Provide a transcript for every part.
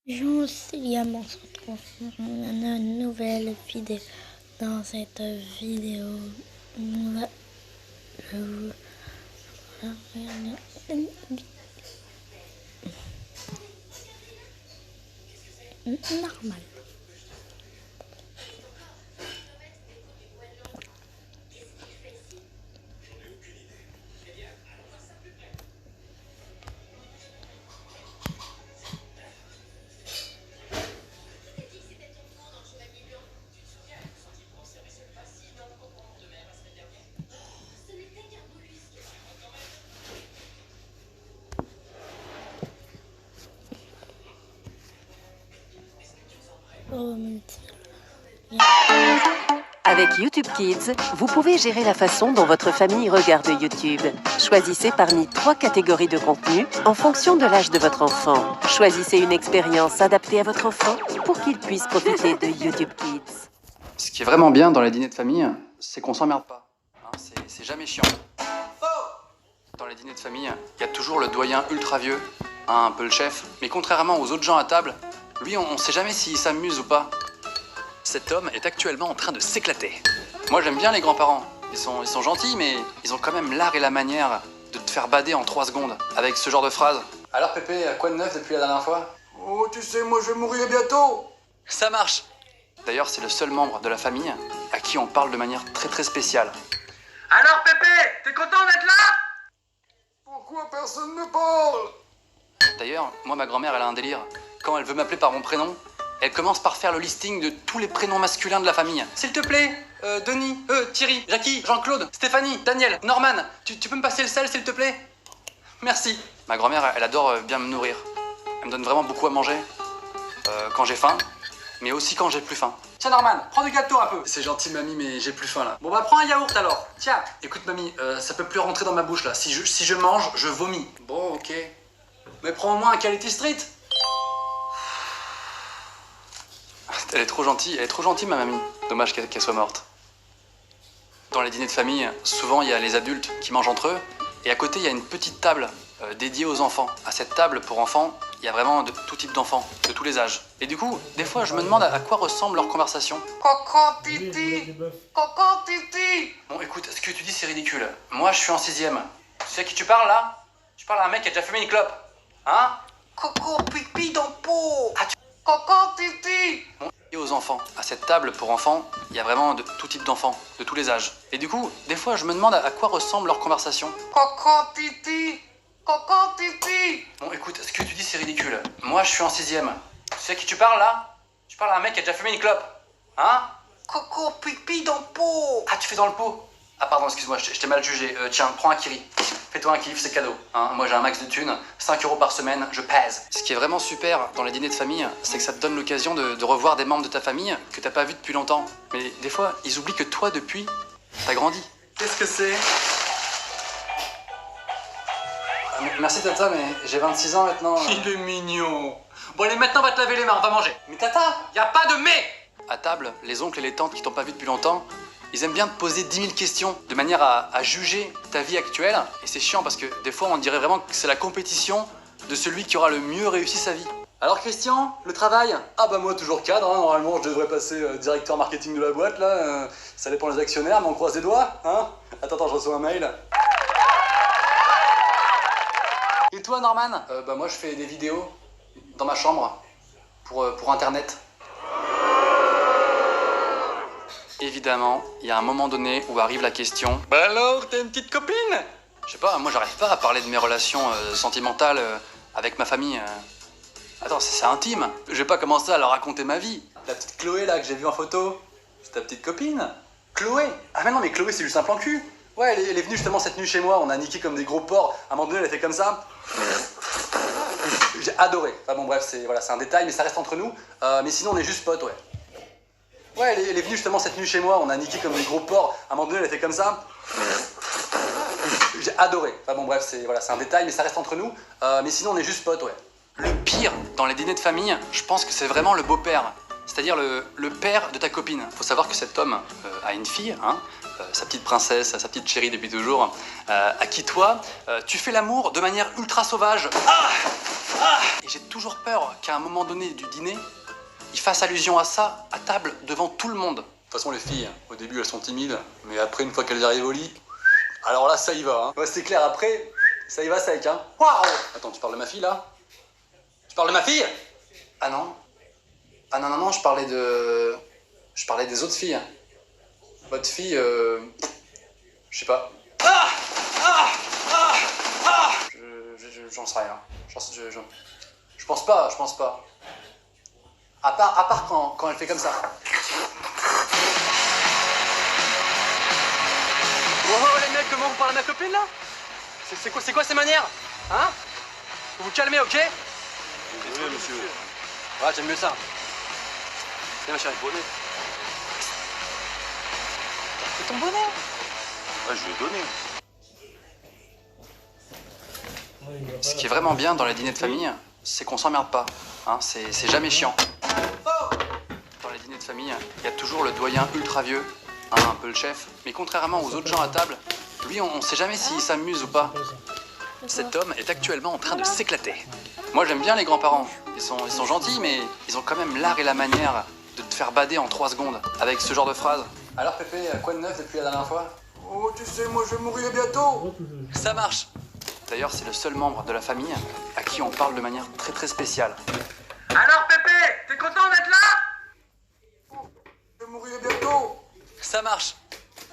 Bonjour, c'est Liam, on se retrouve pour une nouvelle vidéo. Dans cette vidéo, on va normal. Avec YouTube Kids, vous pouvez gérer la façon dont votre famille regarde YouTube. Choisissez parmi 3 catégories de contenu en fonction de l'âge de votre enfant. Choisissez une expérience adaptée à votre enfant pour qu'il puisse profiter de YouTube Kids. Ce qui est vraiment bien dans les dîners de famille, c'est qu'on s'emmerde pas. Hein, c'est jamais chiant. Dans les dîners de famille, il y a toujours le doyen ultra vieux, hein, un peu le chef. Mais contrairement aux autres gens à table, lui, on sait jamais s'il s'amuse ou pas. Cet homme est actuellement en train de s'éclater. Moi, j'aime bien les grands-parents. Ils sont gentils, mais ils ont quand même l'art et la manière de te faire bader en 3 secondes avec ce genre de phrase. Alors Pépé, quoi de neuf depuis la dernière fois? Oh, tu sais, moi je vais mourir bientôt. Ça marche. D'ailleurs, c'est le seul membre de la famille à qui on parle de manière très très spéciale. Alors Pépé, t'es content d'être là? Pourquoi personne ne parle? D'ailleurs, moi ma grand-mère elle a un délire. Quand elle veut m'appeler par mon prénom, elle commence par faire le listing de tous les prénoms masculins de la famille. S'il te plaît, Denis, Thierry, Jackie, Jean-Claude, Stéphanie, Daniel, Norman, tu peux me passer le sel s'il te plaît? Merci. Ma grand-mère elle adore bien me nourrir. Elle me donne vraiment beaucoup à manger. Quand j'ai faim, mais aussi quand j'ai plus faim. Tiens Norman, prends du gâteau un peu. C'est gentil mamie, mais j'ai plus faim là. Bon bah prends un yaourt alors. Tiens. Écoute mamie, ça peut plus rentrer dans ma bouche là. Si je mange, je vomis. Bon ok. Mais prends au moins un Quality Street. Elle est trop gentille ma mamie. Dommage qu'elle soit morte. Dans les dîners de famille, souvent il y a les adultes qui mangent entre eux, et à côté il y a une petite table dédiée aux enfants. À cette table pour enfants, il y a vraiment de tout type d'enfants, de tous les âges. Et du coup, des fois je me demande à quoi ressemble leur conversation. Coco titi, coco titi. Bon écoute, ce que tu dis c'est ridicule. Moi je suis en 6ème. Tu sais à qui tu parles là? Tu parles à un mec qui a déjà fumé une clope. Hein? Coco pipi dans le pot. Ah, coco titi. Bon, et aux enfants. À cette table pour enfants, il y a vraiment de tout type d'enfants, de tous les âges. Et du coup, des fois je me demande à quoi ressemble leur conversation. Coco titi. Coco titi. Bon écoute, ce que tu dis c'est ridicule. Moi je suis en 6ème. Tu sais à qui tu parles là? Tu parles à un mec qui a déjà fumé une clope. Hein? Coco pipi dans le pot. Ah tu fais dans le pot? Ah pardon, excuse-moi, je t'ai mal jugé. Tiens, prends un kiri. Fais-toi un kiff, c'est cadeau. Hein, moi j'ai un max de thunes, 5 € par semaine, je pèse. Ce qui est vraiment super dans les dîners de famille, c'est que ça te donne l'occasion de revoir des membres de ta famille que t'as pas vu depuis longtemps. Mais des fois, ils oublient que toi, depuis, t'as grandi. Qu'est-ce que c'est? Merci Tata, mais j'ai 26 ans maintenant. Il est mignon. Bon allez, maintenant on va te laver les mains, on va manger. Mais Tata, y a pas de mais. À table, les oncles et les tantes qui t'ont pas vu depuis longtemps, ils aiment bien te poser 10 000 questions de manière à juger ta vie actuelle. Et c'est chiant parce que des fois on dirait vraiment que c'est la compétition de celui qui aura le mieux réussi sa vie. Alors Christian, le travail? Ah bah moi toujours cadre, hein. Normalement je devrais passer directeur marketing de la boîte là. Ça dépend des actionnaires, mais on croise les doigts, hein. Attends, je reçois un mail. Et toi Norman? Bah moi je fais des vidéos dans ma chambre pour internet. Évidemment, il y a un moment donné où arrive la question. Bah alors, t'as une petite copine? Je sais pas, moi j'arrive pas à parler de mes relations sentimentales avec ma famille. Attends, c'est intime. Je vais pas commencer à leur raconter ma vie. La petite Chloé là que j'ai vue en photo, c'est ta petite copine? Chloé? Ah mais non, mais Chloé c'est juste un plan cul. Ouais, elle est venue justement cette nuit chez moi, on a niqué comme des gros porcs. À un moment donné, elle a fait comme ça. J'ai adoré. Enfin bon bref, c'est un détail, mais ça reste entre nous. Mais sinon on est juste potes, ouais. Ouais, elle est venue justement cette nuit chez moi, on a niqué comme des gros porcs. À un moment donné, elle a fait comme ça. J'ai adoré. Enfin bon bref, c'est un détail, mais ça reste entre nous. Mais sinon on est juste potes, ouais. Le pire dans les dîners de famille, je pense que c'est vraiment le beau-père. c'est-à-dire le père de ta copine. Faut savoir que cet homme a une fille, hein, sa petite princesse, sa petite chérie depuis toujours, à qui toi, tu fais l'amour de manière ultra sauvage. Et j'ai toujours peur qu'à un moment donné du dîner, il fasse allusion à ça à table devant tout le monde. De toute façon, les filles, au début, elles sont timides, mais après, une fois qu'elles arrivent au lit, alors là, ça y va. Hein. Ouais, c'est clair, après, ça y va sec. Hein. Waouh! Attends, tu parles de ma fille, là? Tu parles de ma fille? Ah non. Ah non, non, non, je parlais des autres filles. Votre fille, je sais pas. J'en sais rien. Je pense pas. À part quand elle fait comme ça. Oh les mecs, comment vous parlez à ma copine là? C'est quoi ces manières? Hein? Vous vous calmez, ok? Désolé, monsieur. Ouais, j'aime mieux ça. Tiens ma chérie. Bonnet. C'est ton bonnet? Ouais, je lui ai donné. Ce qui est vraiment bien dans les dîners de famille, c'est qu'on s'emmerde pas. Hein, c'est jamais chiant. Dans les dîners de famille, il y a toujours le doyen ultra vieux, hein, un peu le chef. Mais contrairement aux autres gens à table, lui, on sait jamais s'il s'amuse ou pas. Cet homme est actuellement en train de s'éclater. Moi, j'aime bien les grands-parents. Ils sont gentils, mais ils ont quand même l'art et la manière de te faire bader en 3 secondes avec ce genre de phrase. Alors Pépé, quoi de neuf depuis la dernière fois? Oh, tu sais, moi je vais mourir bientôt. Ça marche. D'ailleurs, c'est le seul membre de la famille à qui on parle de manière très spéciale. Alors Pépé, t'es content d'être là? Je vais mourir bientôt. Ça marche.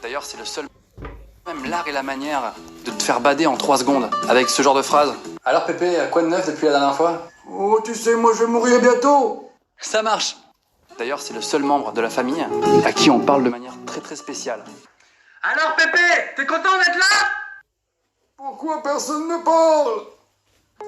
D'ailleurs, c'est le seul... Même l'art et la manière de te faire bader en 3 secondes avec ce genre de phrase. Alors Pépé, quoi de neuf depuis la dernière fois? Oh, tu sais, moi je vais mourir bientôt. Ça marche. D'ailleurs, c'est le seul membre de la famille à qui on parle de manière très spéciale. Alors Pépé, t'es content d'être là? Pourquoi personne ne parle?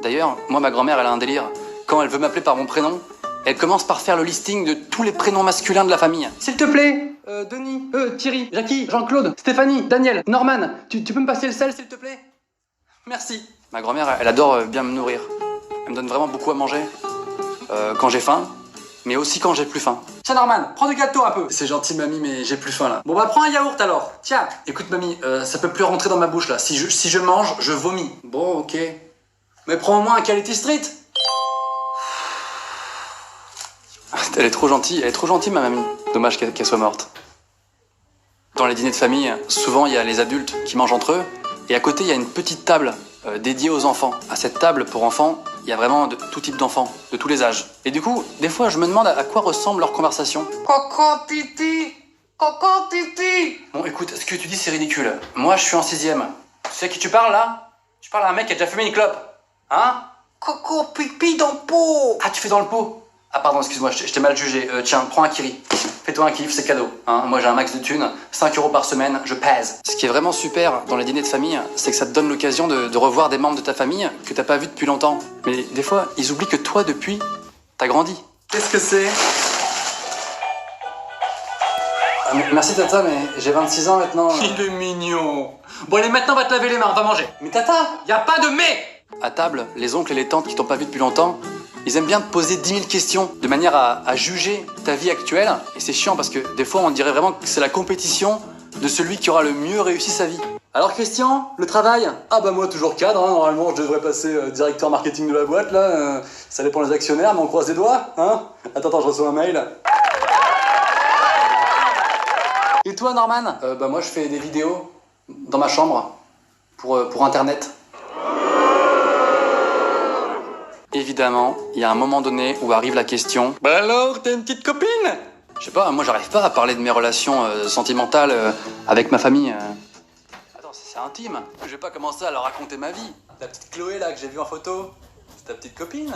D'ailleurs, moi ma grand-mère elle a un délire. Quand elle veut m'appeler par mon prénom, elle commence par faire le listing de tous les prénoms masculins de la famille. S'il te plaît, Denis, Thierry, Jackie, Jean-Claude, Stéphanie, Daniel, Norman, tu peux me passer le sel s'il te plaît? Merci. Ma grand-mère elle adore bien me nourrir. Elle me donne vraiment beaucoup à manger. Quand j'ai faim, mais aussi quand j'ai plus faim. Tiens Norman, prends du gâteau un peu. C'est gentil mamie, mais j'ai plus faim là. Bon bah prends un yaourt alors. Tiens. Écoute mamie, ça peut plus rentrer dans ma bouche là. Si je mange, je vomis. Bon ok. Mais prends au moins un Quality Street. Elle est trop gentille ma mamie. Dommage qu'elle soit morte. Dans les dîners de famille, souvent il y a les adultes qui mangent entre eux, et à côté il y a une petite table dédiée aux enfants. À cette table pour enfants, il y a vraiment de tout type d'enfants, de tous les âges. Et du coup, des fois, je me demande à quoi ressemble leur conversation. Coco titi, coco titi. Bon, écoute, ce que tu dis, c'est ridicule. Moi, je suis en 6ème. Tu sais à qui tu parles, là? Tu parles à un mec qui a déjà fumé une clope. Hein? Coco pipi dans le pot. Ah, tu fais dans le pot? Ah, pardon, excuse-moi, je t'ai mal jugé. Tiens, prends un kiri. Fais-toi un kiff, c'est cadeau. Hein, moi, j'ai un max de thunes. 5 € par semaine, je pèse. Ce qui est vraiment super dans les dîners de famille, c'est que ça te donne l'occasion de revoir des membres de ta famille que t'as pas vu depuis longtemps. Mais des fois, ils oublient que toi, depuis, t'as grandi. Qu'est-ce que c'est? Merci Tata, mais j'ai 26 ans maintenant. Il est mignon. Bon allez, maintenant va te laver les mains, on va manger. Mais Tata, y a pas de mais. À table, les oncles et les tantes qui t'ont pas vu depuis longtemps, ils aiment bien te poser 10 000 questions de manière à juger ta vie actuelle. Et c'est chiant parce que des fois on dirait vraiment que c'est la compétition de celui qui aura le mieux réussi sa vie. Alors Christian, le travail? Ah bah moi toujours cadre, hein. Normalement je devrais passer directeur marketing de la boîte là. Ça dépend des actionnaires, mais on croise les doigts, hein. Attends, je reçois un mail. Et toi Norman? Bah moi je fais des vidéos dans ma chambre pour internet. Évidemment, il y a un moment donné où arrive la question. Bah alors, t'as une petite copine? Je sais pas, moi j'arrive pas à parler de mes relations sentimentales avec ma famille. Attends, c'est intime. Je vais pas commencer à leur raconter ma vie. La petite Chloé là que j'ai vue en photo, c'est ta petite copine?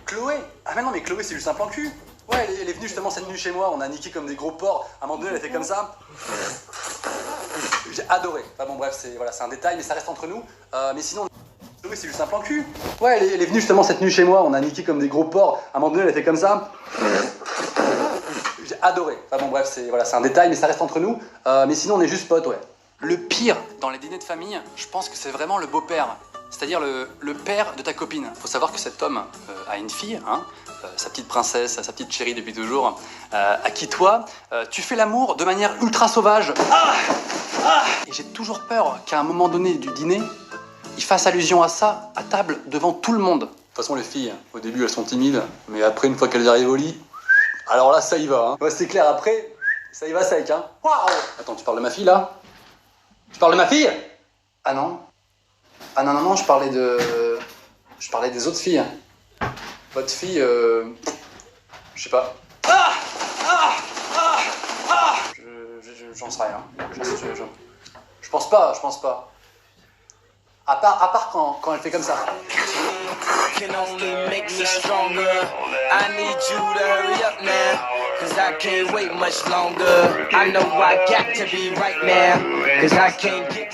Chloé? Ah mais non, mais Chloé c'est juste un plan cul. Ouais, elle est venue justement cette nuit chez moi, on a niqué comme des gros porcs. À un moment donné, elle a fait comme ça. J'ai adoré. Enfin bon, bref, c'est un détail, mais ça reste entre nous. Mais sinon, Chloé, c'est juste un plan cul. Ouais, elle est venue justement cette nuit chez moi, on a niqué comme des gros porcs. À un moment donné, elle a fait comme ça. J'ai adoré. Enfin bon, bref, c'est un détail, mais ça reste entre nous. Mais sinon, on est juste potes, ouais. Le pire dans les dîners de famille, je pense que c'est vraiment le beau-père. C'est-à-dire le père de ta copine. Faut savoir que cet homme a une fille, hein, sa petite princesse, sa petite chérie depuis toujours, à qui toi, tu fais l'amour de manière ultra sauvage. Et j'ai toujours peur qu'à un moment donné du dîner, il fasse allusion à ça à table devant tout le monde. De toute façon, les filles, au début, elles sont timides, mais après, une fois qu'elles arrivent au lit, alors là, ça y va. Hein. Ouais, c'est clair, après, ça y va sec. Hein. Waouh! Attends, tu parles de ma fille, là? Tu parles de ma fille? Ah non. Ah non, non, non, je parlais des autres filles. Votre fille, je sais pas. J'en sais rien. Je pense pas. À part quand elle fait comme ça. Can only make me stronger. I need you to hurry up now, 'cause I can't wait much longer. I know I got to be right now, 'cause I can't get